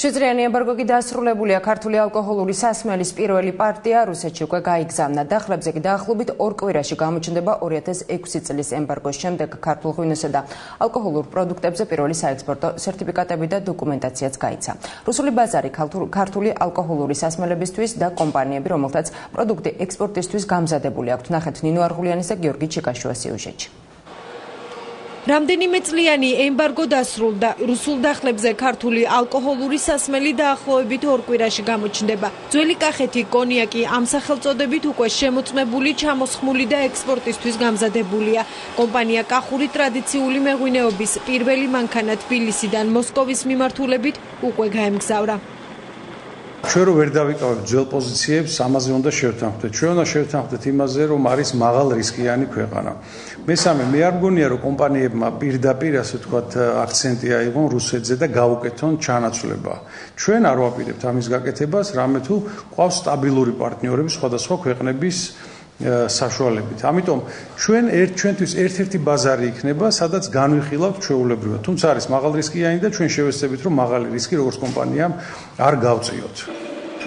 შვიდწლიანი ემბარგო კი დასრულებულია. ქართული ალკოჰოლური სასმელის პირველი პარტია რუსეთში უკვე გაიგზავნა. დახლებზე კი დაახლოებით 2 კვირაში გამოჩნდება 2006 წლის ემბარგოს შემდეგ ქართულ ღვინოსა და ალკოჰოლურ პროდუქტებზე პირველი საექსპორტო სერტიფიკატები და დოკუმენტაციაც გაიცა. რუსული ბაზარი ქართული ალკოჰოლური სასმელებისთვის და კომპანიები, რომელთაც პროდუქტი ექსპორტისთვის გამზადებული აქვთ. ნახეთ ნინო არღულიანის და გიორგი ჩიკაშუას სიუჟეტში. რამდენიმე წლიანი ემბარგო დასრულდა. რუსულ დახლებზე ქართული ალკოჰოლური სასმელი დაახლოებით 2 კვირაში გამოჩნდება. ძველი კახეთი კონიაკი ამ სახელწოდებით უკვე შემოწმებული, ჩამოსხმული და ექსპორტისთვის გამზადებულია. კომპანია კახური ტრადიციული მეღვინეობის პირველი მანქანა თბილისიდან მოსკოვის მიმართულებით უკვე გაემგზავრა. ჩვენ რო ვერ დავიკავებთ ძველ პოზიციებს, ამაზე უნდა შევთანხმდეთ. ჩვენ უნდა შევთანხმდეთ იმაზე, რომ არის მაღალ რისკიანი ქვეყანა. მესამე, მე არ მგონია, რომ კომპანიებმა პირდაპირ, ასე ვთქვათ, აქცენტი აიღონ რუსეთზე და გაუკეთონ ჩანაცვლება. ჩვენ არ ვაპირებთ ამის გაკეთებას, რამე თუ ყავს სტაბილური პარტნიორები სხვადასხვა ქვეყნების საშუალებით. ამიტომ ჩვენთვის ერთ-ერთი ბაზარი იქნება, სადაც განვიხილავთ ჩვეულებრივად. თუმცა არის მაღალრისკიანი და ჩვენ შევეცდებით, რომ მაღალი რისკი როგორც კომპანიამ არ გავწიოთ.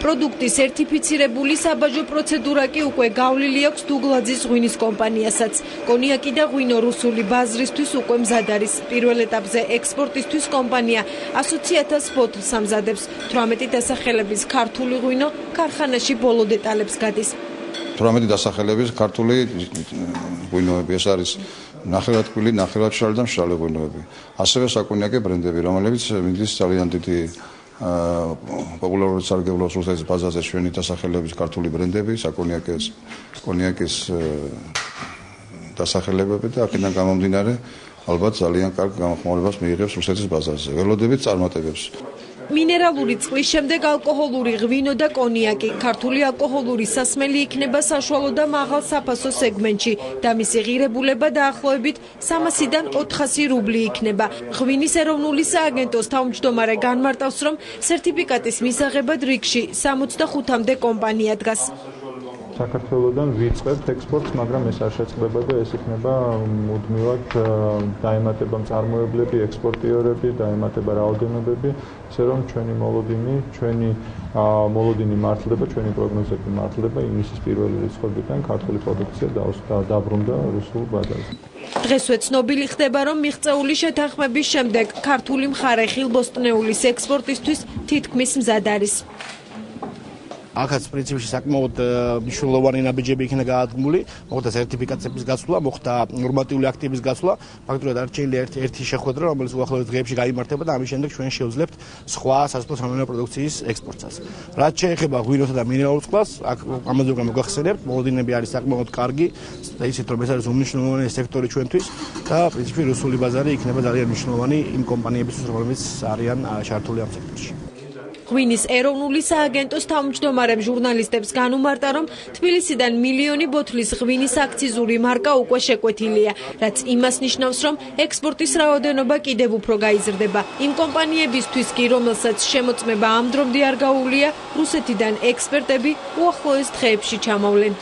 პროდუქტი სერტიფიცირებული საბაჟო პროცედურა კი უკვე გავლილი აქვს დუგლაძის ღვინის კომპანიასაც. კონიაკი და ღვინო რუსული ბაზრისთვის უკვე მზად არის. პირველ ეტაპზე ექსპორტისთვის კომპანია 100,000 ბოთლს ამზადებს. 18 დასახელების ქართული ღვინო ქარხანაში ბოლო დეტალებს გადის. 18 დასახელების ქართული ღვინოები, ეს არის ნახევართქვილი, ნახევარშალი და მშრალი ღვინოები. ასევე საკონიაკე ბრენდები, რომლებიც მიდის ძალიან დიდი პოპულარობით სარგებლობს რუსეთის ბაზარზე. ჩვენი დასახელების ქართული ბრენდები, კონიაკის დასახელებები და აქედან გამომდინარე ალბათ ძალიან კარგ გამოხმაურებას მიიღებს რუსეთის ბაზარზე. ველოდებით წარმატებებს. მინერალური წყლის შემდეგ ალკოჰოლური ღვინო და კონიაკი. ქართული ალკოჰოლური სასმელი იქნება საშუალო და მაღალ საფასო სეგმენტში და მისი ღირებულება დაახლოებით 300-დან 400 რუბლი იქნება. ღვინის ეროვნული სააგენტოს თავმჯდომარე განმარტავს, რომ სერტიფიკატის მისაღებად რიგში 65-მდე კომპანია დგას. საქართველოსდან ვიწყებთ ექსპორტს, მაგრამ ეს არ შეწყდება და ეს იქნება მუდმივად დაემატება მწარმოებლები, ექსპორტიორები, დაემატება რაოდენობები, ისე რომ ჩვენი მოლოდინი მართლდება, ჩვენი პროგნოზები მართლდება, იმისის პირველი რიცხვებიდან ქართული პროდუქცია დაბრუნდა რუსულ ბაზარზე. დღესვე ცნობილი ხდება, რომ მიღწეული შეთანხმების შემდეგ ქართული მხარე ხილბოსტნეულის ექსპორტისთვის თითქმის მზად არის. აქაც პრინციპში საკმაოდ მნიშვნელოვანი ნაბიჯები იქნა გაადგმული, მოხდა სერტიფიკაციების გაცვლა, მოხდა ნორმატიული აქტების გაცვლა, ფაქტობრივად არჩენილი ერთი შეხვედრა, რომელიც უახლოეს დღეებში გაიმართება და ამის შემდეგ ჩვენ შევძლებთ სხვა სასოფლო სამეურნეო პროდუქციის ექსპორტსაც. რაც შეეხება ღვინოსა და მინერალურ წყლს, აქ ამაზე უკვე მოგახსენებთ, მოლოდინები არის საკმაოდ კარგი და ისეთ რომ ეს არის უმნიშვნელოვანესი სექტორი ჩვენთვის და პრინციპში რუსული ბაზარი იქნება ძალიან მნიშვნელოვანი იმ კომპანიებისთვის, რომლებიც არიან ჩართული ამ სექტორში. ღვინის ეროვნული სააგენტოს თავმჯდომარემ ჟურნალისტებს განუმარტა, რომ თბილისიდან მილიონი ბოთლის ღვინის აქციზური მარკა უკვე შეკვეთილია, რაც იმას ნიშნავს, რომ ექსპორტის რაოდენობა კიდევ უფრო გაიზრდება. იმ კომპანიებისთვის კი, რომელსაც შემოწმება ამ დრომდე არ გაუვლია, რუსეთიდან ექსპერტები უახლოეს დღეებში ჩამოვლენ.